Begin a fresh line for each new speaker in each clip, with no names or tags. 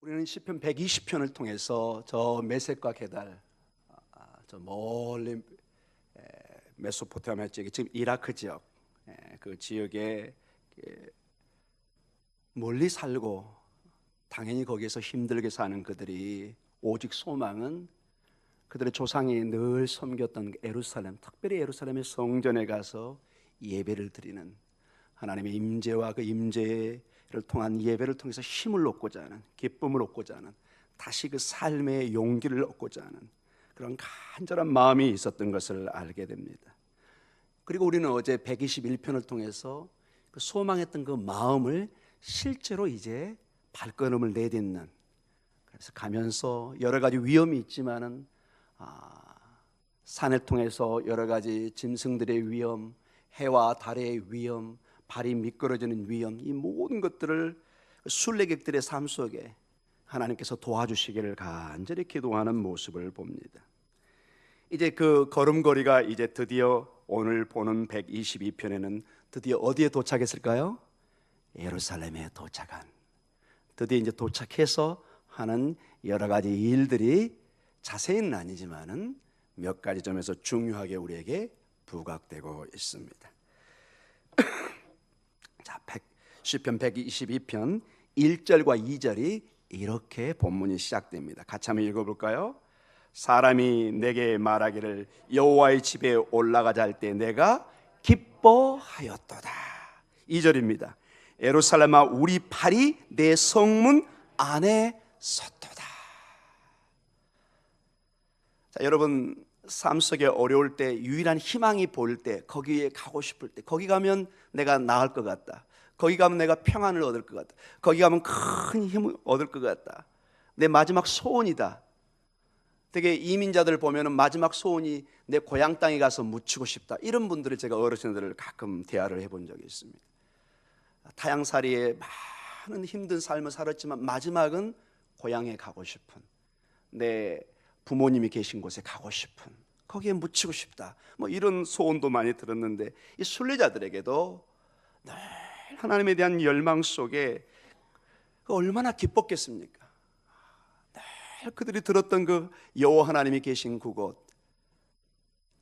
우리는 시편 120편을 통해서 저 메섹과 게달, 저 멀리 메소포타미아 지역, 지금 이라크 지역, 그 지역에 멀리 살고 당연히 거기에서 힘들게 사는 그들이 오직 소망은 그들의 조상이 늘 섬겼던 예루살렘, 특별히 예루살렘의 성전에 가서 예배를 드리는 하나님의 임재와 그 임재를 통한 예배를 통해서 힘을 얻고자 하는, 기쁨을 얻고자 하는, 다시 그 삶의 용기를 얻고자 하는 그런 간절한 마음이 있었던 것을 알게 됩니다. 그리고 우리는 어제 121편을 통해서 그 소망했던 그 마음을 실제로 이제 발걸음을 내딛는, 그래서 가면서 여러 가지 위험이 있지만은 산을 통해서 여러 가지 짐승들의 위험, 해와 달의 위험, 발이 미끄러지는 위험, 이 모든 것들을 순례객들의 삶 속에 하나님께서 도와주시기를 간절히 기도하는 모습을 봅니다. 이제 그 걸음걸이가 이제 드디어 오늘 보는 122편에는 드디어 어디에 도착했을까요? 예루살렘에 도착한, 드디어 이제 도착해서 하는 여러 가지 일들이 자세히는 아니지만은 몇 가지 점에서 중요하게 우리에게 부각되고 있습니다. 자, 시편 122편 1절과 2절이 이렇게 본문이 시작됩니다. 같이 한번 읽어볼까요? 사람이 내게 말하기를 여호와의 집에 올라가자 할 때 내가 기뻐하였도다. 2절입니다. 예루살렘아 우리 발이 내 성문 안에 섰도다. 자, 여러분 삶 속에 어려울 때, 유일한 희망이 보일 때, 거기에 가고 싶을 때, 거기 가면 내가 나을 것 같다, 거기 가면 내가 평안을 얻을 것 같다, 거기 가면 큰 힘을 얻을 것 같다, 내 마지막 소원이다. 되게 이민자들 보면은 마지막 소원이 내 고향 땅에 가서 묻히고 싶다, 이런 분들을 제가 어르신들을 가끔 대화를 해본 적이 있습니다. 타향살이에 많은 힘든 삶을 살았지만 마지막은 고향에 가고 싶은, 내 부모님이 계신 곳에 가고 싶은, 거기에 묻히고 싶다, 뭐 이런 소원도 많이 들었는데, 이 순례자들에게도 늘 하나님에 대한 열망 속에 얼마나 기뻤겠습니까? 늘 그들이 들었던 그 여호와 하나님이 계신 그곳,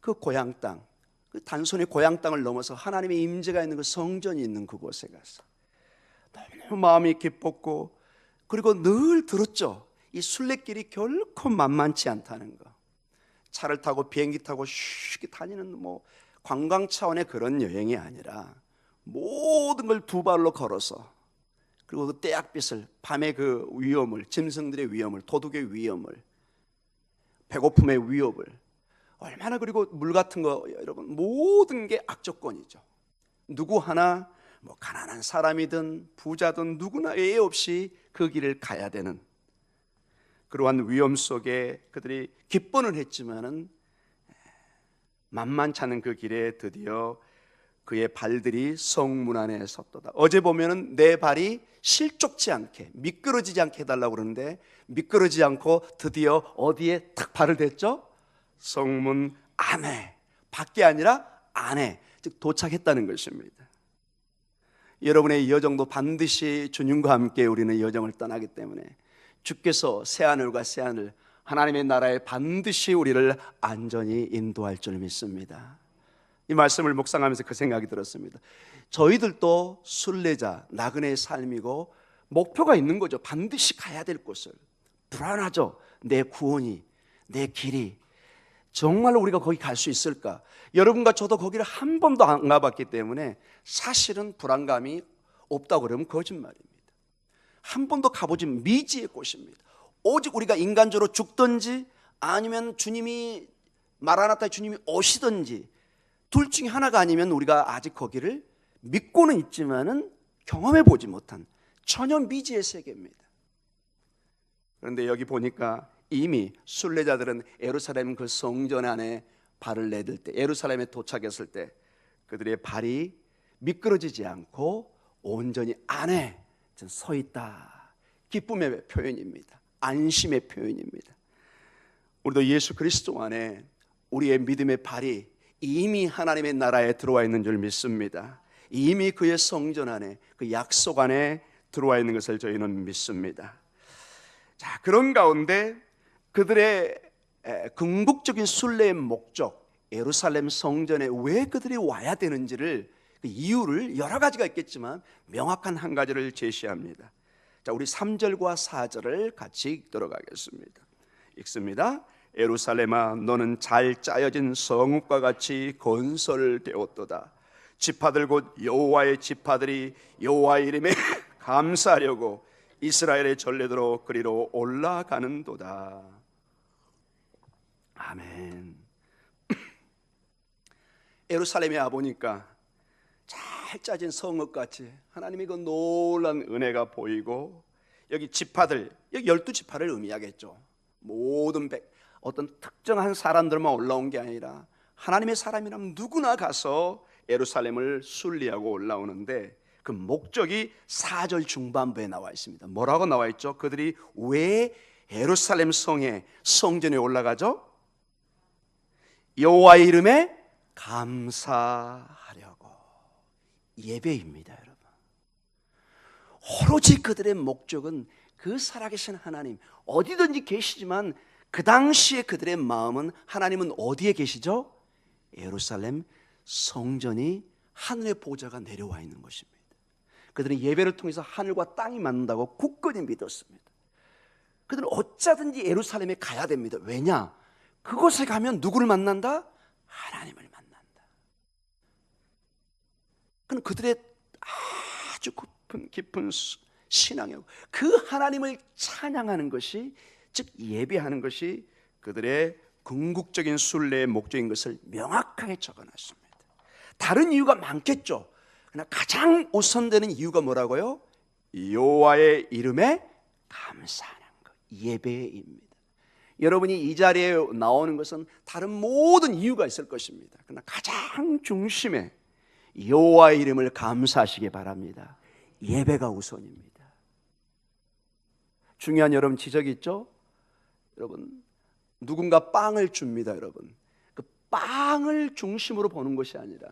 그 고향 땅, 그 단순히 고향 땅을 넘어서 하나님의 임재가 있는 그 성전이 있는 그곳에 가서 너무 마음이 기뻤고, 그리고 늘 들었죠. 이 순례길이 결코 만만치 않다는 거. 차를 타고 비행기 타고 쉽게 다니는 뭐 관광 차원의 그런 여행이 아니라 모든 걸 두 발로 걸어서, 그리고 그 떼약빛을, 밤의 그 위험을, 짐승들의 위험을, 도둑의 위험을, 배고픔의 위협을, 얼마나, 그리고 물 같은 거, 여러분 모든 게 악조건이죠. 누구 하나 뭐 가난한 사람이든 부자든 누구나 예외 없이 그 길을 가야 되는 그러한 위험 속에 그들이 기뻐는 했지만은 만만치 않은 그 길에 드디어 그의 발들이 성문 안에 섰도다. 어제 보면은 내 발이 실족지 않게, 미끄러지지 않게 해달라고 그러는데, 미끄러지지 않고 드디어 어디에 탁 발을 댔죠? 성문 안에, 밖이 아니라 안에, 즉 도착했다는 것입니다. 여러분의 여정도 반드시 주님과 함께 우리는 여정을 떠나기 때문에 주께서 새하늘과 새하늘, 하나님의 나라에 반드시 우리를 안전히 인도할 줄 믿습니다. 이 말씀을 묵상하면서 그 생각이 들었습니다. 저희들도 순례자, 나그네의 삶이고 목표가 있는 거죠. 반드시 가야 될 곳을. 불안하죠. 내 구원이, 내 길이 정말로 우리가 거기 갈 수 있을까? 여러분과 저도 거기를 한 번도 안 가봤기 때문에 사실은 불안감이 없다고 그러면 거짓말입니다. 한 번도 가보지 미지의 곳입니다. 오직 우리가 인간적으로 죽든지 아니면 주님이 마라나타, 주님이 오시든지 둘 중에 하나가 아니면 우리가 아직 거기를 믿고는 있지만은 경험해 보지 못한 전혀 미지의 세계입니다. 그런데 여기 보니까 이미 순례자들은 예루살렘 그 성전 안에 발을 내딜 때, 예루살렘에 도착했을 때 그들의 발이 미끄러지지 않고 온전히 안에 서 있다. 기쁨의 표현입니다. 안심의 표현입니다. 우리도 예수 그리스도 안에 우리의 믿음의 발이 이미 하나님의 나라에 들어와 있는 줄 믿습니다. 이미 그의 성전 안에, 그 약속 안에 들어와 있는 것을 저희는 믿습니다. 자, 그런 가운데 그들의 궁극적인 순례의 목적, 예루살렘 성전에 왜 그들이 와야 되는지를, 그 이유를 여러 가지가 있겠지만 명확한 한 가지를 제시합니다. 자, 우리 3절과 4절을 같이 읽도록 하겠습니다. 읽습니다. 예루살렘아, 너는 잘 짜여진 성읍과 같이 건설되었도다. 지파들 곧 여호와의 지파들이 여호와의 이름에 감사하려고 이스라엘의 전례대로 그리로 올라가는도다. 아멘. 예루살렘에 와보니까 잘 짜진 성읍같이 하나님의 그 놀라운 은혜가 보이고, 여기 지파들, 여기 12지파를 의미하겠죠. 모든 어떤 특정한 사람들만 올라온 게 아니라 하나님의 사람이라면 누구나 가서 예루살렘을 순리하고 올라오는데, 그 목적이 4절 중반부에 나와 있습니다. 뭐라고 나와 있죠? 그들이 왜 예루살렘 성전에 올라가죠? 여호와의 이름에 감사하려고. 예배입니다, 여러분. 오로지 그들의 목적은 그 살아계신 하나님, 어디든지 계시지만 그 당시에 그들의 마음은 하나님은 어디에 계시죠? 예루살렘 성전이 하늘의 보좌가 내려와 있는 것입니다. 그들은 예배를 통해서 하늘과 땅이 만난다고 굳건히 믿었습니다. 그들은 어쩌든지 예루살렘에 가야 됩니다. 왜냐? 그곳에 가면 누구를 만난다? 하나님을 만난다. 그는 그들의 아주 깊은 신앙이고, 그 하나님을 찬양하는 것이, 즉 예배하는 것이 그들의 궁극적인 순례의 목적인 것을 명확하게 적어놨습니다. 다른 이유가 많겠죠. 그러나 가장 우선되는 이유가 뭐라고요? 여호와의 이름에 감사하는 것, 예배입니다. 여러분이 이 자리에 나오는 것은 다른 모든 이유가 있을 것입니다. 그러나 가장 중심에 여호와의 이름을 감사하시기 바랍니다. 예배가 우선입니다. 중요한 여러분 지적이 있죠? 여러분, 누군가 빵을 줍니다. 여러분, 그 빵을 중심으로 보는 것이 아니라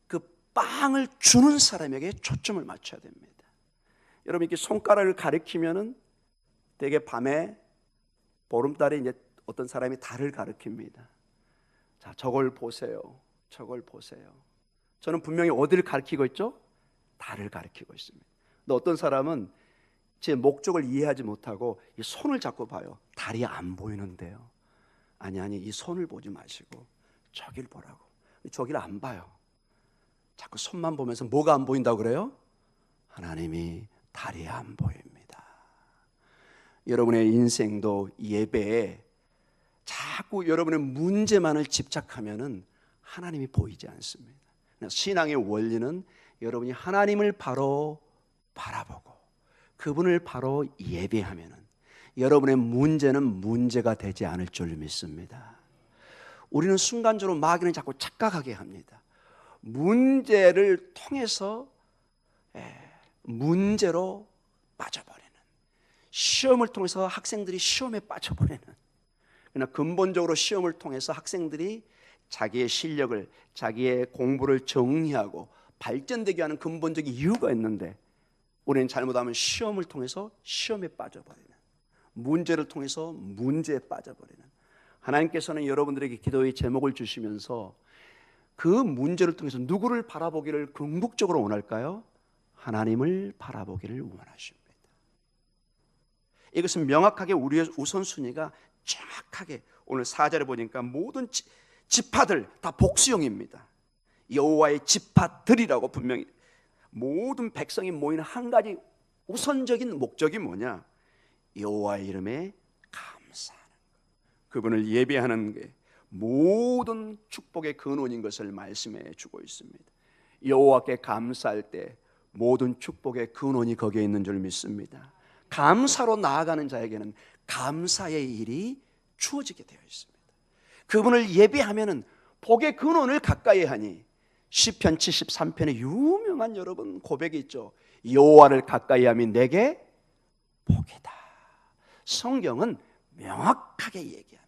그 빵을 주는 사람에게 초점을 맞춰야 됩니다. 여러분, 이렇게 손가락을 가리키면은 되게 밤에 보름달에 이제 어떤 사람이 달을 가리킵니다. 자, 저걸 보세요. 저걸 보세요. 저는 분명히 어디를 가리키고 있죠? 달을 가리키고 있습니다. 근데 어떤 사람은 제 목적을 이해하지 못하고 이 손을 잡고 봐요. 달이 안 보이는데요. 아니, 이 손을 보지 마시고 저길 보라고. 저길 안 봐요. 자꾸 손만 보면서 뭐가 안 보인다고 그래요? 하나님이 달이 안 보입니다. 여러분의 인생도 예배에 자꾸 여러분의 문제만을 집착하면은 하나님이 보이지 않습니다. 신앙의 원리는 여러분이 하나님을 바로 바라보고 그분을 바로 예배하면은 여러분의 문제는 문제가 되지 않을 줄 믿습니다. 우리는 순간적으로 마귀는 자꾸 착각하게 합니다. 문제를 통해서 문제로 빠져버리는, 시험을 통해서 학생들이 시험에 빠져버리는, 그러나 근본적으로 시험을 통해서 학생들이 자기의 실력을, 자기의 공부를 정리하고 발전되게 하는 근본적인 이유가 있는데, 우리는 잘못하면 시험을 통해서 시험에 빠져버리는, 문제를 통해서 문제에 빠져버리는. 하나님께서는 여러분들에게 기도의 제목을 주시면서 그 문제를 통해서 누구를 바라보기를 궁극적으로 원할까요? 하나님을 바라보기를 원하십니다. 이것은 명확하게 우리의 우선순위가 정확하게 오늘 4절에 보니까 모든 지파들 다 복수형입니다. 여호와의 지파들이라고 분명히, 모든 백성이 모이는 한 가지 우선적인 목적이 뭐냐? 여호와의 이름에 감사하는 것, 그분을 예배하는 게 모든 축복의 근원인 것을 말씀해 주고 있습니다. 여호와께 감사할 때 모든 축복의 근원이 거기에 있는 줄 믿습니다. 감사로 나아가는 자에게는 감사의 일이 주어지게 되어 있습니다. 그분을 예배하면은 복의 근원을 가까이 하니, 시편 73편에 유명한 여러분 고백이 있죠. 여호와를 가까이 하면 내게 복이다. 성경은 명확하게 얘기합니다.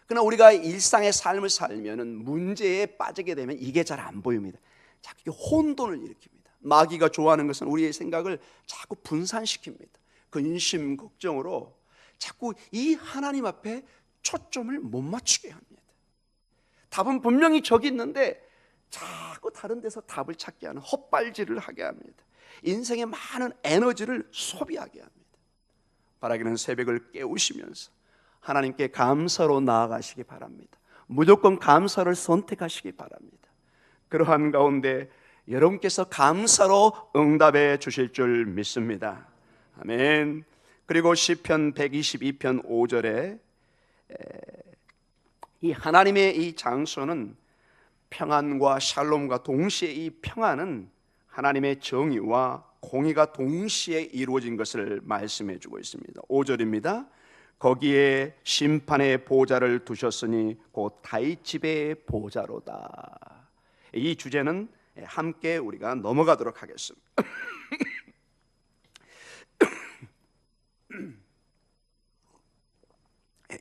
그러나 우리가 일상의 삶을 살면은 문제에 빠지게 되면 이게 잘 안 보입니다. 자꾸 혼돈을 일으킵니다. 마귀가 좋아하는 것은 우리의 생각을 자꾸 분산시킵니다. 근심 걱정으로 자꾸 이 하나님 앞에 초점을 못 맞추게 합니다. 답은 분명히 저기 있는데 자꾸 다른 데서 답을 찾게 하는 헛발질을 하게 합니다. 인생의 많은 에너지를 소비하게 합니다. 바라기는 새벽을 깨우시면서 하나님께 감사로 나아가시기 바랍니다. 무조건 감사를 선택하시기 바랍니다. 그러한 가운데 여러분께서 감사로 응답해 주실 줄 믿습니다. 아멘. 그리고 시편 122편 5절에 이 하나님의 이 장소는 평안과 샬롬과 동시에 이 평안은 하나님의 정의와 공의가 동시에 이루어진 것을 말씀해 주고 있습니다. 5절입니다. 거기에 심판의 보좌를 두셨으니 곧 다윗 집의 보좌로다. 이 주제는 함께 우리가 넘어가도록 하겠습니다.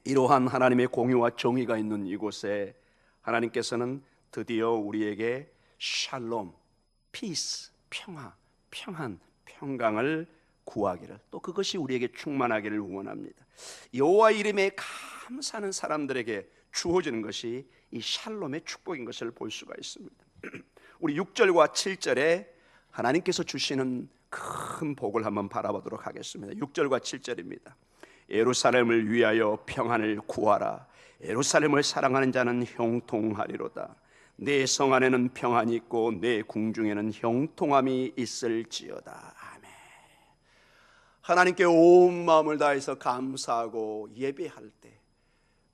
이러한 하나님의 공의와 정의가 있는 이곳에 하나님께서는 드디어 우리에게 샬롬, 피스, 평화, 평안, 평강을 구하기를, 또 그것이 우리에게 충만하기를 원합니다. 여호와 이름에 감사하는 사람들에게 주어지는 것이 이 샬롬의 축복인 것을 볼 수가 있습니다. 우리 6절과 7절에 하나님께서 주시는 큰 복을 한번 바라보도록 하겠습니다. 6절과 7절입니다. 예루살렘을 위하여 평안을 구하라. 예루살렘을 사랑하는 자는 형통하리로다. 내 성 안에는 평안이 있고 내 궁중에는 형통함이 있을지어다. 아멘. 하나님께 온 마음을 다해서 감사하고 예배할 때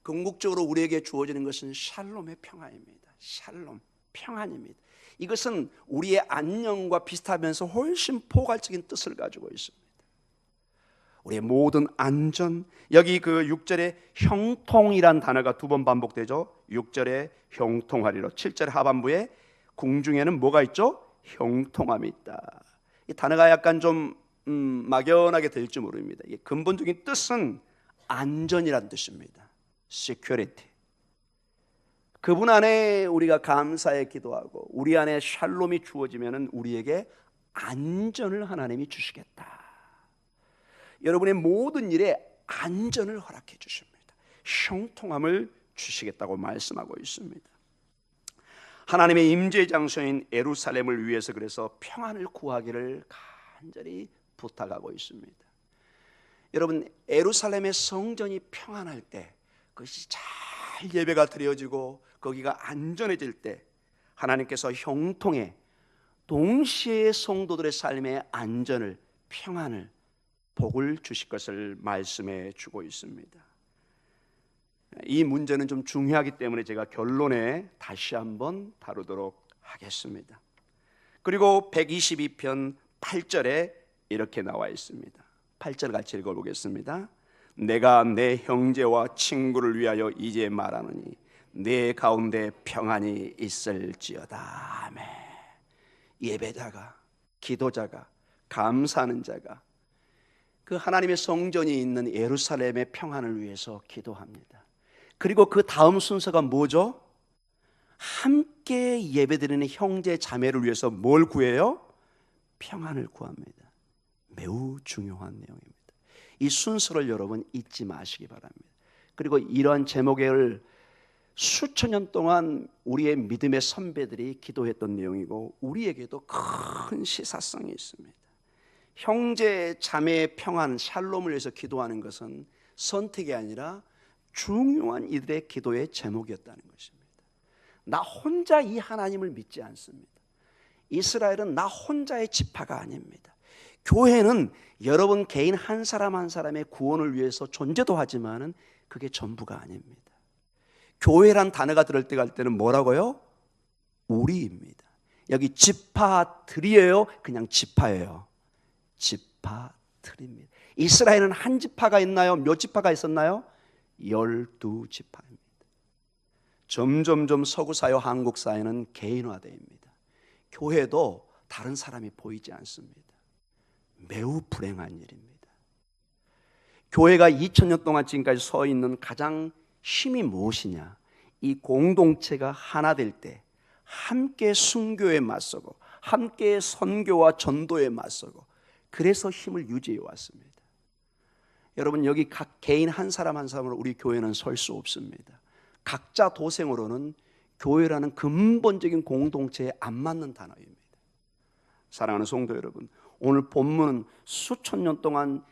궁극적으로 우리에게 주어지는 것은 샬롬의 평안입니다. 샬롬, 평안입니다. 이것은 우리의 안녕과 비슷하면서 훨씬 포괄적인 뜻을 가지고 있습니다. 우리의 모든 안전, 여기 그 6절에 형통이란 단어가 두 번 반복되죠. 6절에 형통하리로, 7절 하반부에 궁중에는 뭐가 있죠? 형통함이 있다. 이 단어가 약간 좀 막연하게 될지 모릅니다. 이게 근본적인 뜻은 안전이란 뜻입니다. security. 그분 안에 우리가 감사에 기도하고 우리 안에 샬롬이 주어지면은 우리에게 안전을 하나님이 주시겠다. 여러분의 모든 일에 안전을 허락해 주십니다. 형통함을 주시겠다고 말씀하고 있습니다. 하나님의 임재 장소인 예루살렘을 위해서 그래서 평안을 구하기를 간절히 부탁하고 있습니다. 여러분, 예루살렘의 성전이 평안할 때, 그것이 잘 예배가 드려지고 거기가 안전해질 때 하나님께서 형통에 동시에 성도들의 삶의 안전을, 평안을, 복을 주실 것을 말씀해 주고 있습니다. 이 문제는 좀 중요하기 때문에 제가 결론에 다시 한번 다루도록 하겠습니다. 그리고 122편 8절에 이렇게 나와 있습니다. 8절 같이 읽어보겠습니다. 내가 내 형제와 친구를 위하여 이제 말하노니 내 가운데 평안이 있을지어다. 아멘. 예배자가, 기도자가, 감사하는 자가 그 하나님의 성전이 있는 예루살렘의 평안을 위해서 기도합니다. 그리고 그 다음 순서가 뭐죠? 함께 예배드리는 형제 자매를 위해서 뭘 구해요? 평안을 구합니다. 매우 중요한 내용입니다. 이 순서를 여러분 잊지 마시기 바랍니다. 그리고 이러한 제목을 수천 년 동안 우리의 믿음의 선배들이 기도했던 내용이고 우리에게도 큰 시사성이 있습니다. 형제 자매의 평안, 샬롬을 위해서 기도하는 것은 선택이 아니라 중요한 이들의 기도의 제목이었다는 것입니다. 나 혼자 이 하나님을 믿지 않습니다. 이스라엘은 나 혼자의 지파가 아닙니다. 교회는 여러분 개인 한 사람 한 사람의 구원을 위해서 존재도 하지만은 그게 전부가 아닙니다. 교회란 단어가 들을 때 갈 때는 뭐라고요? 우리입니다. 여기 지파들이에요? 그냥 지파예요. 지파들입니다. 이스라엘은 한 지파가 있나요? 몇 지파가 있었나요? 12지파입니다. 점점점 서구사회, 한국사회는 개인화되어입니다. 교회도 다른 사람이 보이지 않습니다. 매우 불행한 일입니다. 교회가 2000년 동안 지금까지 서 있는 가장 힘이 무엇이냐? 이 공동체가 하나 될 때 함께 순교에 맞서고 함께 선교와 전도에 맞서고 그래서 힘을 유지해 왔습니다. 여러분, 여기 각 개인 한 사람 한 사람으로 우리 교회는 설 수 없습니다. 각자 도생으로는 교회라는 근본적인 공동체에 안 맞는 단어입니다. 사랑하는 성도 여러분, 오늘 본문은 수천 년 동안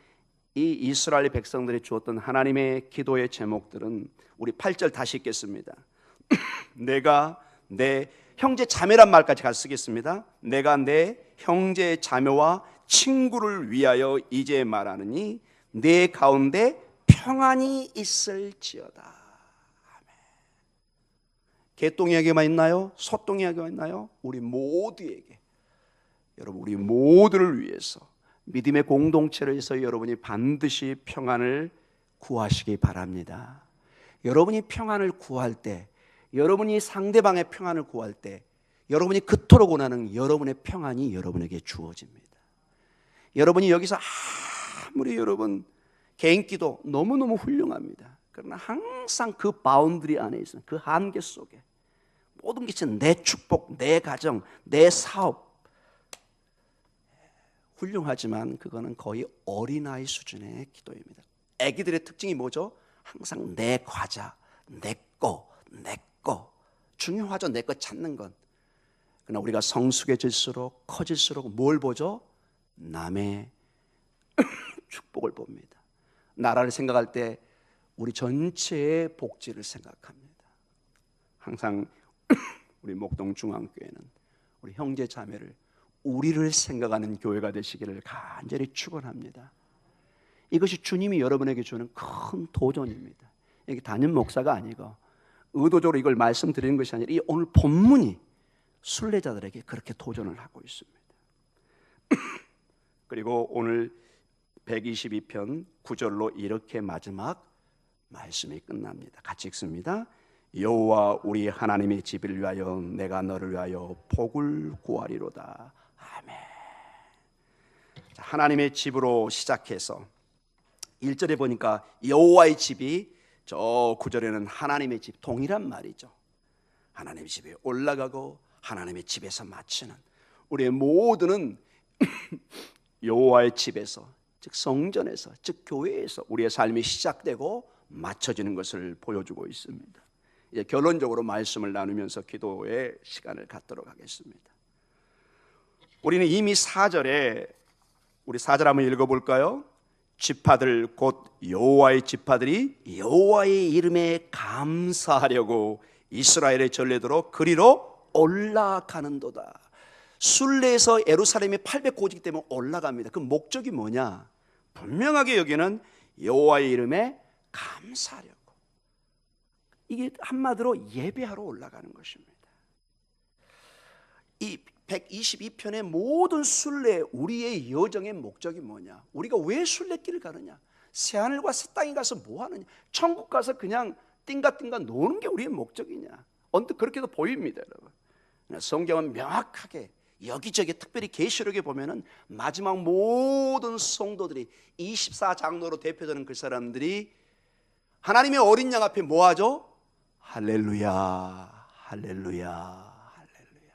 이 이스라엘 백성들이 주었던 하나님의 기도의 제목들은, 우리 8절 다시 읽겠습니다. 내가 내 형제 자매란 말까지 같이 쓰겠습니다. 내가 내 형제 자매와 친구를 위하여 이제 말하느니 내 가운데 평안이 있을지어다. 아멘. 개똥 이야기만 있나요? 소똥 이야기만 있나요? 우리 모두에게, 여러분, 우리 모두를 위해서 믿음의 공동체를 위해서 여러분이 반드시 평안을 구하시기 바랍니다. 여러분이 평안을 구할 때, 여러분이 상대방의 평안을 구할 때, 여러분이 그토록 원하는 여러분의 평안이 여러분에게 주어집니다. 여러분이 여기서 아무리 여러분 개인기도 너무너무 훌륭합니다. 그러나 항상 그 바운드리 안에 있어요. 그 한계 속에 모든 것이 내 축복, 내 가정, 내 사업, 훌륭하지만 그거는 거의 어린아이 수준의 기도입니다. 아기들의 특징이 뭐죠? 항상 내 과자, 내 거 중요하죠. 내 거 찾는 건. 그러나 우리가 성숙해질수록, 커질수록 뭘 보죠? 남의 축복을 봅니다. 나라를 생각할 때 우리 전체의 복지를 생각합니다. 항상 우리 목동중앙교회는 우리 형제 자매를, 우리를 생각하는 교회가 되시기를 간절히 축원합니다. 이것이 주님이 여러분에게 주는 큰 도전입니다. 이게 담임 목사가 아니고 의도적으로 이걸 말씀드리는 것이 아니라 이 오늘 본문이 순례자들에게 그렇게 도전을 하고 있습니다. 그리고 오늘 122편 9절로 이렇게 마지막 말씀이 끝납니다. 같이 읽습니다. 여호와 우리 하나님의 집을 위하여 내가 너를 위하여 복을 구하리로다. 아멘. 하나님의 집으로 시작해서 1절에 보니까 여호와의 집이, 저 9절에는 하나님의 집, 동일한 말이죠. 하나님의 집에 올라가고 하나님의 집에서 마치는, 우리의 모두는 여호와의 집에서, 즉 성전에서, 즉 교회에서 우리의 삶이 시작되고 마쳐지는 것을 보여주고 있습니다. 이제 결론적으로 말씀을 나누면서 기도의 시간을 갖도록 하겠습니다. 우리는 이미 4절에, 우리 4절 한번 읽어볼까요? 지파들 곧 여호와의 지파들이 여호와의 이름에 감사하려고 이스라엘의 전례대로 그리로 올라가는도다. 순례에서 예루살렘이 800고지기 때문에 올라갑니다. 그 목적이 뭐냐? 분명하게 여기는 여호와의 이름에 감사하려고, 이게 한마디로 예배하러 올라가는 것입니다. 이 122편의 모든 순례, 우리의 여정의 목적이 뭐냐? 우리가 왜 순례길을 가느냐? 새하늘과 새 땅에 가서 뭐 하느냐? 천국 가서 그냥 띵가띵가 노는 게 우리의 목적이냐? 언뜻 그렇게도 보입니다, 여러분. 성경은 명확하게 여기저기, 특별히 계시록에 보면은 마지막 모든 성도들이 24장로로 대표되는 그 사람들이 하나님의 어린 양 앞에 뭐 하죠? 할렐루야, 할렐루야, 할렐루야.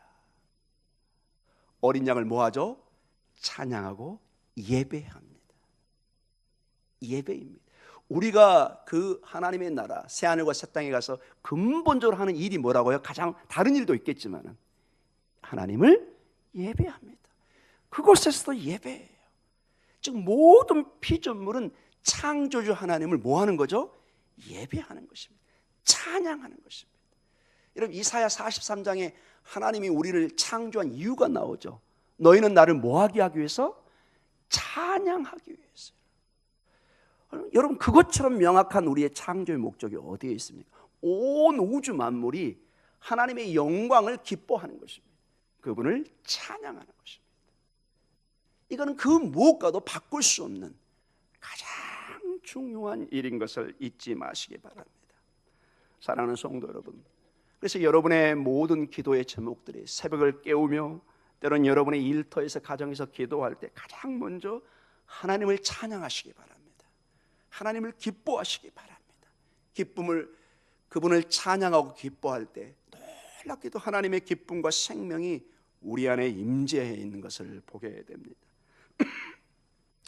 어린 양을 뭐 하죠? 찬양하고 예배합니다. 예배입니다. 우리가 그 하나님의 나라, 새하늘과 새 땅에 가서 근본적으로 하는 일이 뭐라고요? 가장 다른 일도 있겠지만 하나님을 예배합니다. 그곳에서도 예배해요. 즉 모든 피조물은 창조주 하나님을 뭐 하는 거죠? 예배하는 것입니다. 찬양하는 것입니다. 여러분, 이사야 43장에 하나님이 우리를 창조한 이유가 나오죠. 너희는 나를 뭐하게 하기 위해서? 찬양하기 위해서. 여러분, 그것처럼 명확한 우리의 창조의 목적이 어디에 있습니까? 온 우주 만물이 하나님의 영광을 기뻐하는 것입니다. 그분을 찬양하는 것입니다. 이거는 그 무엇과도 바꿀 수 없는 가장 중요한 일인 것을 잊지 마시기 바랍니다. 사랑하는 성도 여러분, 그래서 여러분의 모든 기도의 제목들이 새벽을 깨우며 때로는 여러분의 일터에서, 가정에서 기도할 때 가장 먼저 하나님을 찬양하시기 바랍니다. 하나님을 기뻐하시기 바랍니다. 그분을 찬양하고 기뻐할 때 놀랍게도 하나님의 기쁨과 생명이 우리 안에 임재해 있는 것을 보게 됩니다.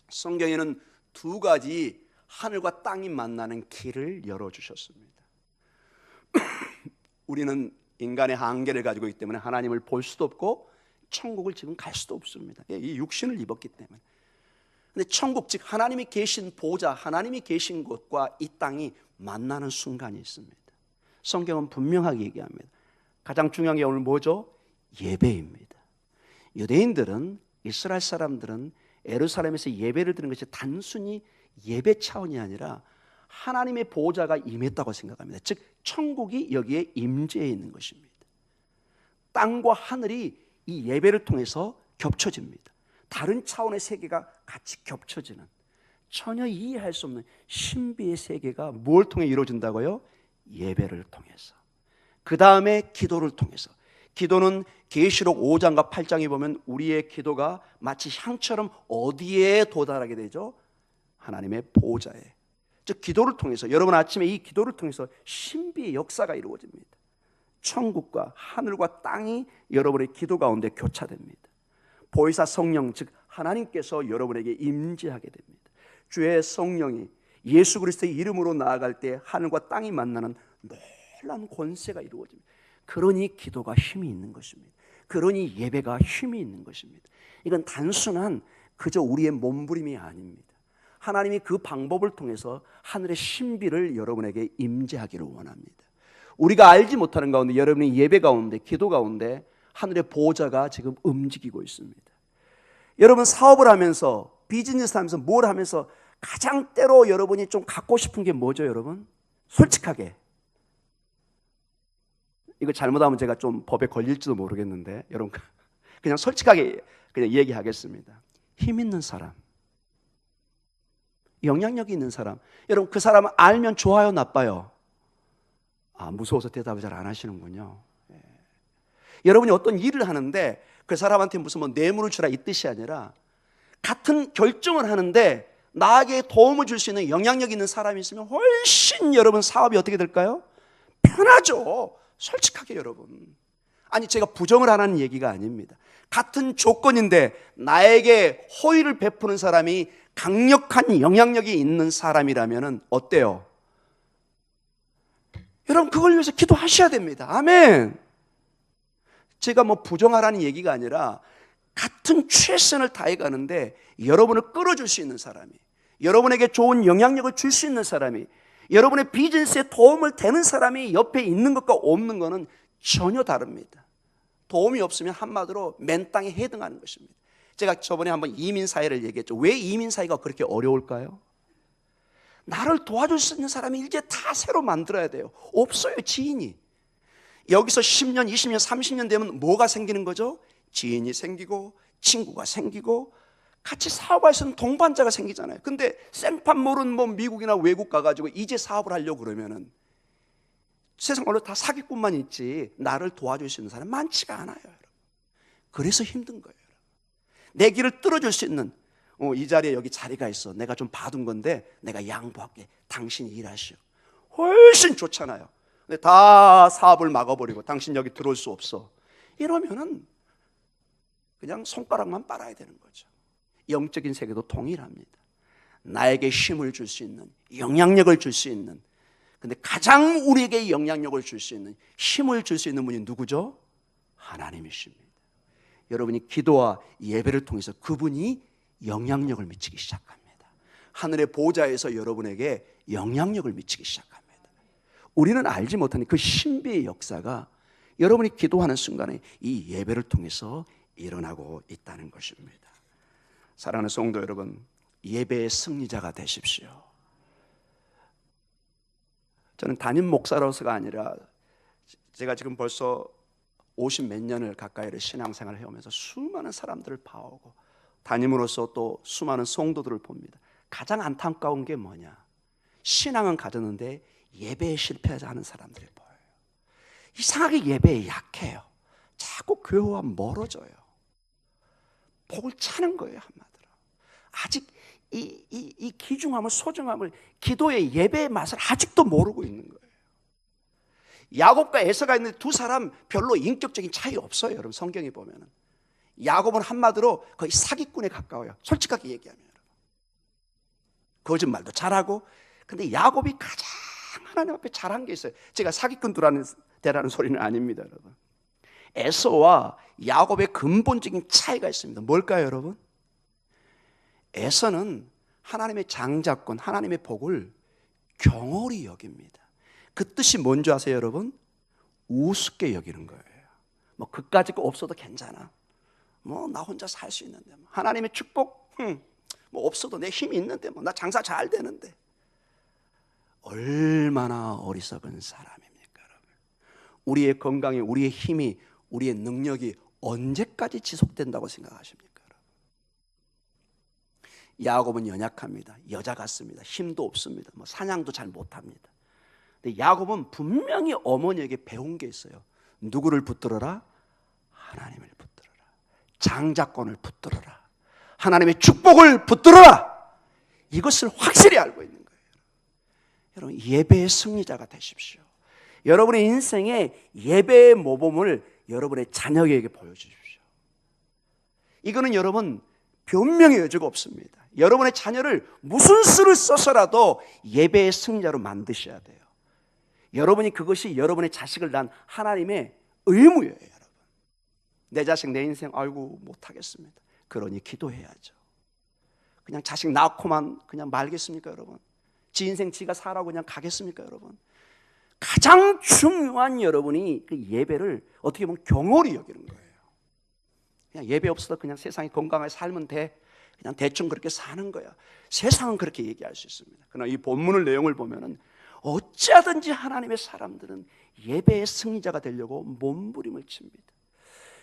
성경에는 두 가지 하늘과 땅이 만나는 길을 열어주셨습니다. 우리는 인간의 한계를 가지고 있기 때문에 하나님을 볼 수도 없고 천국을 지금 갈 수도 없습니다. 이 육신을 입었기 때문에. 근데 천국, 즉 하나님이 계신 보좌, 하나님이 계신 곳과 이 땅이 만나는 순간이 있습니다. 성경은 분명하게 얘기합니다. 가장 중요한 게 오늘 뭐죠? 예배입니다. 유대인들은, 이스라엘 사람들은 예루살렘에서 예배를 드리는 것이 단순히 예배 차원이 아니라 하나님의 보좌가 임했다고 생각합니다. 즉 천국이 여기에 임재해 있는 것입니다. 땅과 하늘이 이 예배를 통해서 겹쳐집니다. 다른 차원의 세계가 같이 겹쳐지는, 전혀 이해할 수 없는 신비의 세계가 뭘 통해 이루어진다고요? 예배를 통해서. 그 다음에 기도를 통해서. 기도는 계시록 5장과 8장에 보면 우리의 기도가 마치 향처럼 어디에 도달하게 되죠? 하나님의 보좌에. 즉 기도를 통해서, 여러분 아침에 이 기도를 통해서 신비의 역사가 이루어집니다. 천국과 하늘과 땅이 여러분의 기도 가운데 교차됩니다. 보혜사 성령, 즉 하나님께서 여러분에게 임재하게 됩니다. 주의 성령이 예수 그리스도의 이름으로 나아갈 때 하늘과 땅이 만나는 놀라운 권세가 이루어집니다. 그러니 기도가 힘이 있는 것입니다. 그러니 예배가 힘이 있는 것입니다. 이건 단순한 그저 우리의 몸부림이 아닙니다. 하나님이 그 방법을 통해서 하늘의 신비를 여러분에게 임재하기를 원합니다. 우리가 알지 못하는 가운데, 여러분의 예배 가운데, 기도 가운데 하늘의 보좌가 지금 움직이고 있습니다. 여러분 사업을 하면서, 비즈니스 하면서, 뭘 하면서 가장 때로 여러분이 좀 갖고 싶은 게 뭐죠, 여러분? 솔직하게. 이거 잘못하면 제가 좀 법에 걸릴지도 모르겠는데 여러분 그냥 솔직하게 그냥 얘기하겠습니다. 힘 있는 사람, 영향력이 있는 사람. 여러분 그 사람은 알면 좋아요, 나빠요? 무서워서 대답을 잘 안 하시는군요. 여러분이 어떤 일을 하는데 그 사람한테 무슨 뭐 뇌물을 주라 이 뜻이 아니라 같은 결정을 하는데 나에게 도움을 줄 수 있는 영향력 있는 사람이 있으면 훨씬 여러분 사업이 어떻게 될까요? 편하죠. 솔직하게 여러분. 아니 제가 부정을 안 하는 얘기가 아닙니다. 같은 조건인데 나에게 호의를 베푸는 사람이 강력한 영향력이 있는 사람이라면 어때요? 여러분 그걸 위해서 기도하셔야 됩니다. 아멘. 제가 뭐 부정하라는 얘기가 아니라 같은 최선을 다해 가는데 여러분을 끌어줄 수 있는 사람이, 여러분에게 좋은 영향력을 줄 수 있는 사람이, 여러분의 비즈니스에 도움을 되는 사람이 옆에 있는 것과 없는 것은 전혀 다릅니다. 도움이 없으면 한마디로 맨 땅에 해당하는 것입니다. 제가 저번에 한번 이민 사회를 얘기했죠. 왜 이민 사회가 그렇게 어려울까요? 나를 도와줄 수 있는 사람이 이제 다 새로 만들어야 돼요. 없어요, 지인이. 여기서 10년, 20년, 30년 되면 뭐가 생기는 거죠? 지인이 생기고 친구가 생기고 같이 사업할 수 있는 동반자가 생기잖아요. 근데 생판 모르는 뭐 미국이나 외국 가가지고 이제 사업을 하려고 그러면은 세상으로 다 사기꾼만 있지 나를 도와줄 수 있는 사람 많지가 않아요. 여러분. 그래서 힘든 거예요. 여러분. 내 길을 뚫어줄 수 있는 이 자리에 여기 자리가 있어. 내가 좀 받은 건데 내가 양보할게. 당신이 일하시오. 훨씬 좋잖아요. 근데 다 사업을 막아버리고 당신 여기 들어올 수 없어. 이러면은 그냥 손가락만 빨아야 되는 거죠. 영적인 세계도 동일합니다. 나에게 힘을 줄 수 있는, 영향력을 줄 수 있는, 근데 가장 우리에게 영향력을 줄 수 있는, 힘을 줄 수 있는 분이 누구죠? 하나님이십니다. 여러분이 기도와 예배를 통해서 그분이 영향력을 미치기 시작합니다. 하늘의 보좌에서 여러분에게 영향력을 미치기 시작합니다. 우리는 알지 못하는 그 신비의 역사가 여러분이 기도하는 순간에 이 예배를 통해서 일어나고 있다는 것입니다. 사랑하는 성도 여러분, 예배의 승리자가 되십시오. 저는 담임 목사로서가 아니라 제가 지금 벌써 50 몇 년을 가까이를 신앙생활을 해오면서 수많은 사람들을 봐오고 담임으로서 또 수많은 성도들을 봅니다. 가장 안타까운 게 뭐냐? 신앙은 가졌는데 예배에 실패하는 사람들이 보여요. 이상하게 예배에 약해요. 자꾸 교회와 멀어져요. 복을 차는 거예요, 한마디로. 아직 이 귀중함을, 소중함을, 기도의 예배의 맛을 아직도 모르고 있는 거예요. 야곱과 에서가 있는데 두 사람 별로 인격적인 차이 없어요. 여러분 성경에 보면은 야곱은 한마디로 거의 사기꾼에 가까워요. 솔직하게 얘기하면. 거짓말도 잘하고. 근데 야곱이 가장 하나님 앞에 잘한 게 있어요. 제가 사기꾼 되라는 소리는 아닙니다, 여러분. 에서와 야곱의 근본적인 차이가 있습니다. 뭘까요, 여러분? 에서는 하나님의 장자권, 하나님의 복을 경홀히 여깁니다. 그 뜻이 뭔지 아세요, 여러분? 우습게 여기는 거예요. 뭐 그까짓 거 없어도 괜찮아. 뭐 나 혼자 살 수 있는데, 하나님의 축복, 뭐 없어도 내 힘이 있는데, 뭐 나 장사 잘 되는데. 얼마나 어리석은 사람입니까, 여러분? 우리의 건강이, 우리의 힘이, 우리의 능력이 언제까지 지속된다고 생각하십니까, 여러분? 야곱은 연약합니다. 여자 같습니다. 힘도 없습니다. 뭐 사냥도 잘 못합니다. 근데 야곱은 분명히 어머니에게 배운 게 있어요. 누구를 붙들어라? 하나님을 붙들어라. 장자권을 붙들어라. 하나님의 축복을 붙들어라. 이것을 확실히 알고 있는 거예요. 여러분, 예배의 승리자가 되십시오. 여러분의 인생의 예배의 모범을 여러분의 자녀에게 보여주십시오. 이거는 여러분 변명의 여지가 없습니다. 여러분의 자녀를 무슨 수를 써서라도 예배의 승리자로 만드셔야 돼요. 여러분이 그것이 여러분의 자식을 낳은 하나님의 의무예요, 여러분. 내 자식, 내 인생, 아이고 못하겠습니다. 그러니 기도해야죠. 그냥 자식 낳고만 그냥 말겠습니까, 여러분? 지 인생 지가 살라고 그냥 가겠습니까, 여러분? 가장 중요한 여러분이 그 예배를 어떻게 보면 경홀히 여기는 거예요. 그냥 예배 없어도 그냥 세상에 건강하게 살면 돼. 그냥 대충 그렇게 사는 거야. 세상은 그렇게 얘기할 수 있습니다. 그러나 이 본문의 내용을 보면은 어찌하든지 하나님의 사람들은 예배의 승리자가 되려고 몸부림을 칩니다.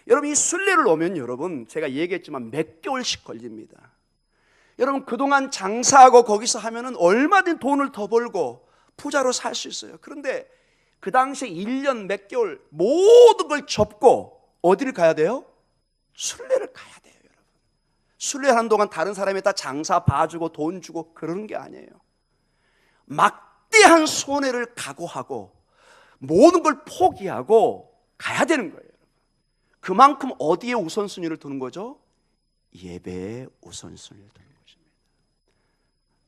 여러분, 이 순례를 오면 여러분, 제가 얘기했지만 몇 개월씩 걸립니다. 여러분, 그동안 장사하고 거기서 하면은 얼마든지 돈을 더 벌고 부자로 살 수 있어요. 그런데 그 당시에 1년 몇 개월 모든 걸 접고 어디를 가야 돼요? 순례를 가야 돼요, 여러분. 순례하는 동안 다른 사람에다 장사 봐주고 돈 주고 그러는 게 아니에요. 막대한 손해를 각오하고 모든 걸 포기하고 가야 되는 거예요. 그만큼 어디에 우선순위를 두는 거죠? 예배에 우선순위를 두는 것입니다.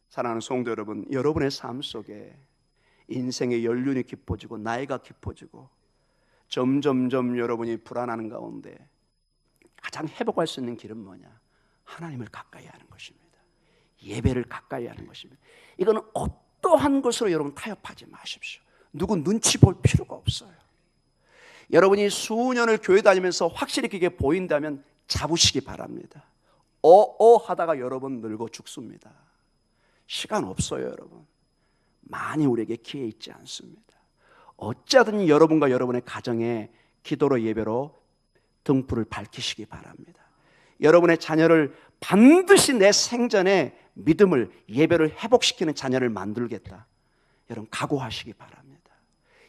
사랑하는 성도 여러분, 여러분의 삶 속에 인생의 연륜이 깊어지고 나이가 깊어지고 점점점 여러분이 불안하는 가운데 가장 회복할 수 있는 길은 뭐냐? 하나님을 가까이 하는 것입니다. 예배를 가까이 하는 것입니다. 이거는 어떠한 것으로 여러분 타협하지 마십시오. 누구 눈치 볼 필요가 없어요. 여러분이 수년을 교회 다니면서 확실히 그게 보인다면 잡으시기 바랍니다. 하다가 여러분 늙어 죽습니다. 시간 없어요, 여러분. 많이 우리에게 기회 있지 않습니다. 어찌하든 여러분과 여러분의 가정에 기도로 예배로 등불을 밝히시기 바랍니다. 여러분의 자녀를 반드시 내 생전에 믿음을, 예배를 회복시키는 자녀를 만들겠다. 여러분 각오하시기 바랍니다.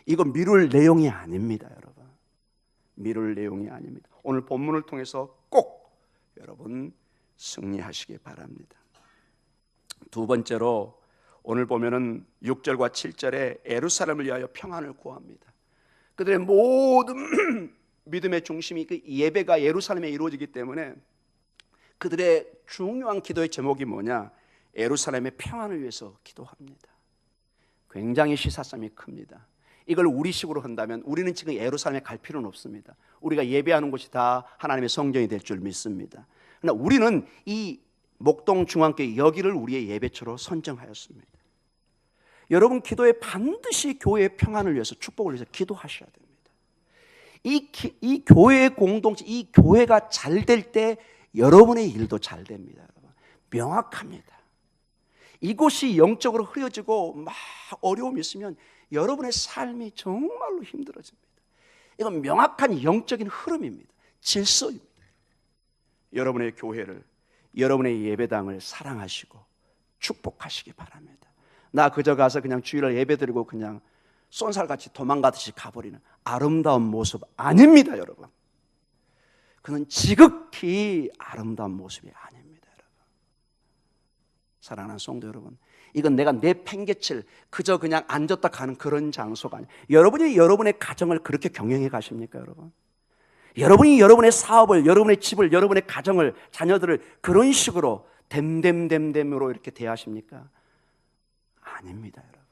이건 미룰 내용이 아닙니다, 여러분. 미룰 내용이 아닙니다. 오늘 본문을 통해서 꼭 여러분 승리하시기 바랍니다. 두 번째로 오늘 보면은 6절과 7절에 예루살렘을 위하여 평안을 구합니다. 그들의 모든 믿음의 중심이 그 예배가 예루살렘에 이루어지기 때문에 그들의 중요한 기도의 제목이 뭐냐? 예루살렘의 평안을 위해서 기도합니다. 굉장히 시사점이 큽니다. 이걸 우리식으로 한다면 우리는 지금 예루살렘에 갈 필요는 없습니다. 우리가 예배하는 곳이 다 하나님의 성전이 될 줄 믿습니다. 그러나 우리는 이 목동 중앙교회 여기를 우리의 예배처로 선정하였습니다. 여러분 기도에 반드시 교회의 평안을 위해서, 축복을 위해서 기도하셔야 됩니다. 이 교회의 공동체, 이 교회가 잘 될 때 여러분의 일도 잘 됩니다. 여러분. 명확합니다. 이곳이 영적으로 흐려지고 막 어려움이 있으면 여러분의 삶이 정말로 힘들어집니다. 이건 명확한 영적인 흐름입니다. 질서입니다. 여러분의 교회를, 여러분의 예배당을 사랑하시고 축복하시기 바랍니다. 나 그저 가서 그냥 주일날 예배드리고 그냥 쏜살같이 도망가듯이 가버리는 아름다운 모습 아닙니다, 여러분. 그는 지극히 아름다운 모습이 아닙니다, 여러분. 사랑하는 성도 여러분, 이건 내가 내팽개칠 그저 그냥 앉았다 가는 그런 장소가 아니에요. 여러분이 여러분의 가정을 그렇게 경영해 가십니까, 여러분? 여러분이 여러분의 사업을, 여러분의 집을, 여러분의 가정을, 자녀들을 그런 식으로 댐댐댐댐으로 이렇게 대하십니까? 아닙니다, 여러분.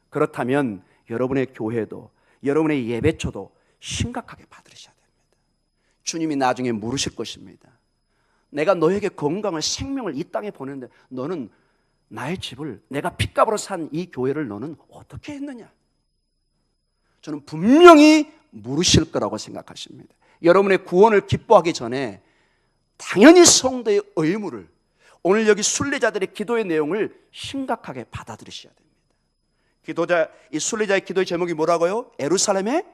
그렇다면 여러분의 교회도 여러분의 예배처도 심각하게 받으셔야 됩니다. 주님이 나중에 물으실 것입니다. 내가 너에게 건강을, 생명을 이 땅에 보냈는데 너는 나의 집을, 내가 핏값으로 산 이 교회를 너는 어떻게 했느냐? 저는 분명히 물으실 거라고 생각하십니다. 여러분의 구원을 기뻐하기 전에 당연히 성도의 의무를, 오늘 여기 순례자들의 기도의 내용을 심각하게 받아들이셔야 됩니다. 이 순례자의 기도의 제목이 뭐라고요? 예루살렘의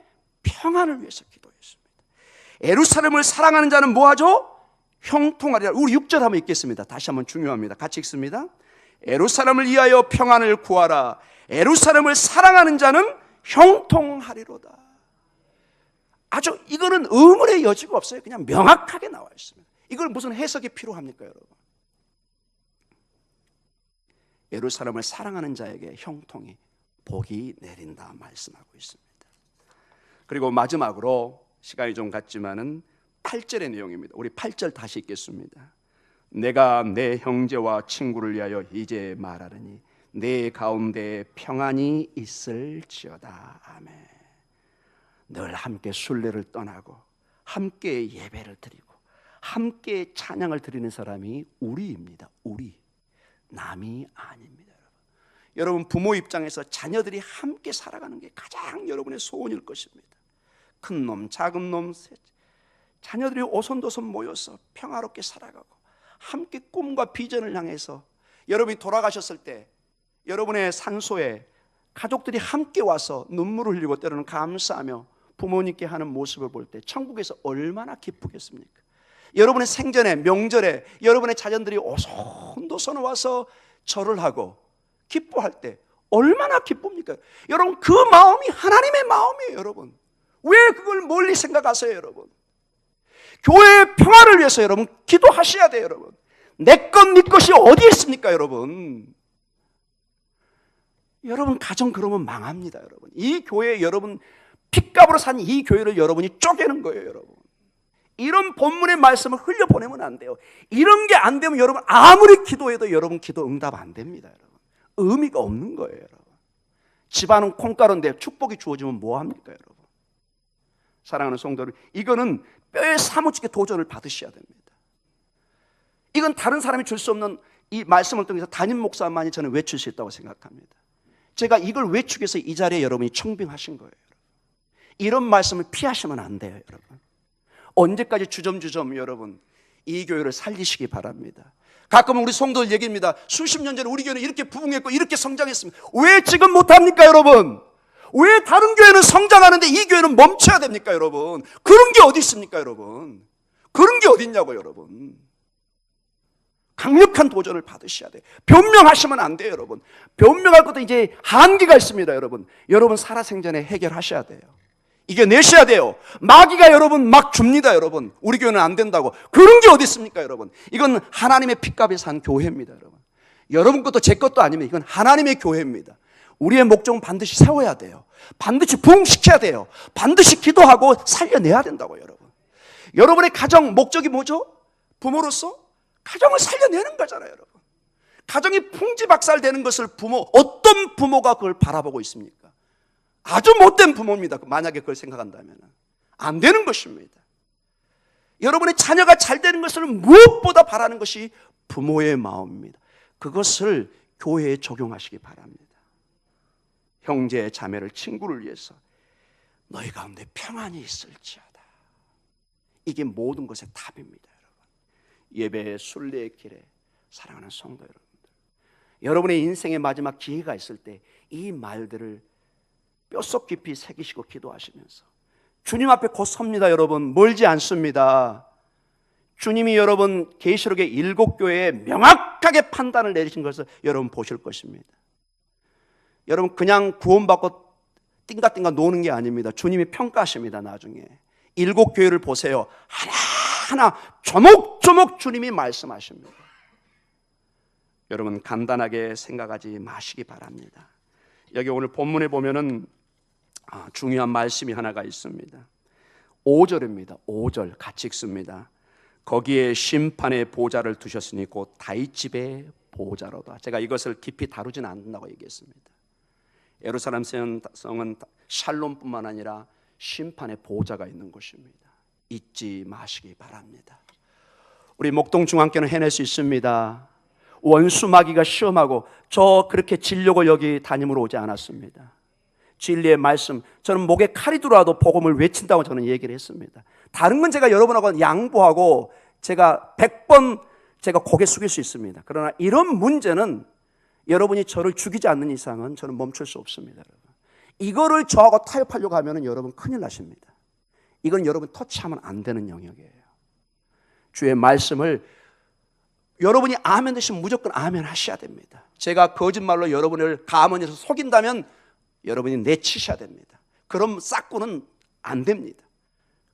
평안을 위해서 기도했습니다. 예루살렘을 사랑하는 자는 뭐하죠? 형통하리라. 우리 6절 한번 읽겠습니다. 다시 한번 중요합니다. 같이 읽습니다. 예루살렘을 위하여 평안을 구하라. 예루살렘을 사랑하는 자는 형통하리로다. 아주 이거는 의문의 여지가 없어요. 그냥 명확하게 나와 있습니다. 이걸 무슨 해석이 필요합니까, 여러분? 예루살렘을 사랑하는 자에게 형통이, 복이 내린다 말씀하고 있습니다. 그리고 마지막으로 시간이 좀 갔지만은 8절의 내용입니다. 우리 8절 다시 읽겠습니다. 내가 내 형제와 친구를 위하여 이제 말하르니 내 가운데 평안이 있을지어다. 아멘. 늘 함께 순례를 떠나고 함께 예배를 드리고 함께 찬양을 드리는 사람이 우리입니다. 우리, 남이 아닙니다. 여러분 부모 입장에서 자녀들이 함께 살아가는 게 가장 여러분의 소원일 것입니다. 큰 놈, 작은 놈, 자녀들이 오손도손 모여서 평화롭게 살아가고 함께 꿈과 비전을 향해서, 여러분이 돌아가셨을 때 여러분의 산소에 가족들이 함께 와서 눈물을 흘리고 때로는 감사하며 부모님께 하는 모습을 볼 때 천국에서 얼마나 기쁘겠습니까? 여러분의 생전에, 명절에 여러분의 자녀들이 오손도손 와서 절을 하고 기뻐할 때 얼마나 기쁩니까? 여러분 그 마음이 하나님의 마음이에요. 여러분 왜 그걸 멀리 생각하세요? 여러분 교회의 평화를 위해서 여러분 기도하셔야 돼요. 여러분 내 것 네 것이 어디 있습니까? 여러분 가정 그러면 망합니다. 여러분 이 교회, 여러분 핏값으로 산 이 교회를 여러분이 쪼개는 거예요. 여러분 이런 본문의 말씀을 흘려보내면 안 돼요. 이런 게 안 되면 여러분 아무리 기도해도 여러분 기도 응답 안 됩니다. 여러분 의미가 없는 거예요. 여러분 집안은 콩가루인데 축복이 주어지면 뭐합니까? 여러분 사랑하는 성도들, 이거는 뼈에 사무치게 도전을 받으셔야 됩니다. 이건 다른 사람이 줄 수 없는 이 말씀을 통해서 담임 목사만이 저는 외칠 수 있다고 생각합니다. 제가 이걸 외치기 위해서 이 자리에 여러분이 청빙하신 거예요. 이런 말씀을 피하시면 안 돼요. 여러분 언제까지 주점주점 여러분 이 교회를 살리시기 바랍니다. 가끔은 우리 성도들 얘기입니다. 수십 년 전에 우리 교회는 이렇게 부흥했고 이렇게 성장했습니다. 왜 지금 못합니까? 여러분 왜 다른 교회는 성장하는데 이 교회는 멈춰야 됩니까? 여러분 그런 게 어디 있습니까? 여러분 그런 게 어디 있냐고. 여러분 강력한 도전을 받으셔야 돼요. 변명하시면 안 돼요. 여러분 변명할 것도 이제 한계가 있습니다. 여러분 살아생전에 해결하셔야 돼요. 이겨내셔야 돼요. 마귀가 여러분 막 줍니다. 여러분 우리 교회는 안 된다고. 그런 게 어디 있습니까? 여러분 이건 하나님의 핏값에 산 교회입니다. 여러분 것도 제 것도 아니면 이건 하나님의 교회입니다. 우리의 목적은 반드시 세워야 돼요. 반드시 부흥시켜야 돼요. 반드시 기도하고 살려내야 된다고. 여러분의 가정 목적이 뭐죠? 부모로서 가정을 살려내는 거잖아요. 여러분 가정이 풍지박살되는 것을 어떤 부모가 그걸 바라보고 있습니까? 아주 못된 부모입니다. 만약에 그걸 생각한다면 안 되는 것입니다. 여러분의 자녀가 잘 되는 것을 무엇보다 바라는 것이 부모의 마음입니다. 그것을 교회에 적용하시기 바랍니다. 형제, 자매를, 친구를 위해서 너희 가운데 평안이 있을지어다. 이게 모든 것의 답입니다. 예배, 순례의 길에 사랑하는 성도 여러분들, 여러분의 인생의 마지막 기회가 있을 때 이 말들을 뼛속 깊이 새기시고 기도하시면서 주님 앞에 곧 섭니다. 여러분 멀지 않습니다. 주님이 여러분 계시록의 7교회에 명확하게 판단을 내리신 것을 여러분 보실 것입니다. 여러분 그냥 구원받고 띵가띵가 노는 게 아닙니다. 주님이 평가하십니다. 나중에 7교회를 보세요. 하나하나 조목조목 주님이 말씀하십니다. 여러분 간단하게 생각하지 마시기 바랍니다. 여기 오늘 본문에 보면은 중요한 말씀이 하나가 있습니다. 5절입니다. 5절 같이 읽습니다. 거기에 심판의 보좌를 두셨으니 곧 다윗 집의 보호자로다. 제가 이것을 깊이 다루지는 않는다고 얘기했습니다. 예루살렘 성은 샬롬뿐만 아니라 심판의 보호자가 있는 곳입니다. 잊지 마시기 바랍니다. 우리 목동중앙교는 해낼 수 있습니다. 원수 마귀가 시험하고 저 그렇게 진려고 여기 담임으로 오지 않았습니다. 진리의 말씀, 저는 목에 칼이 들어와도 복음을 외친다고 저는 얘기를 했습니다. 다른 건 제가 여러분하고 양보하고 제가 100번 제가 고개 숙일 수 있습니다. 그러나 이런 문제는 여러분이 저를 죽이지 않는 이상은 저는 멈출 수 없습니다. 여러분. 이거를 저하고 타협하려고 하면 여러분 큰일 나십니다. 이건 여러분 터치하면 안 되는 영역이에요. 주의 말씀을 여러분이 아멘 되시면 무조건 아멘 하셔야 됩니다. 제가 거짓말로 여러분을 감언해서 속인다면 여러분이 내치셔야 됩니다. 그럼 싹고는 안 됩니다.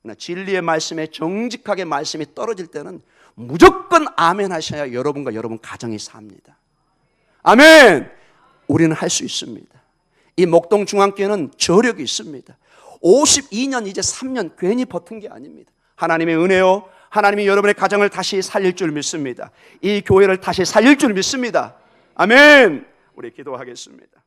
그러나 진리의 말씀에 정직하게 말씀이 떨어질 때는 무조건 아멘 하셔야 여러분과 여러분 가정이 삽니다. 아멘! 우리는 할 수 있습니다. 이 목동중앙교회는 저력이 있습니다. 52년 이제 3년 괜히 버틴 게 아닙니다. 하나님의 은혜요, 하나님이 여러분의 가정을 다시 살릴 줄 믿습니다. 이 교회를 다시 살릴 줄 믿습니다. 아멘! 우리 기도하겠습니다.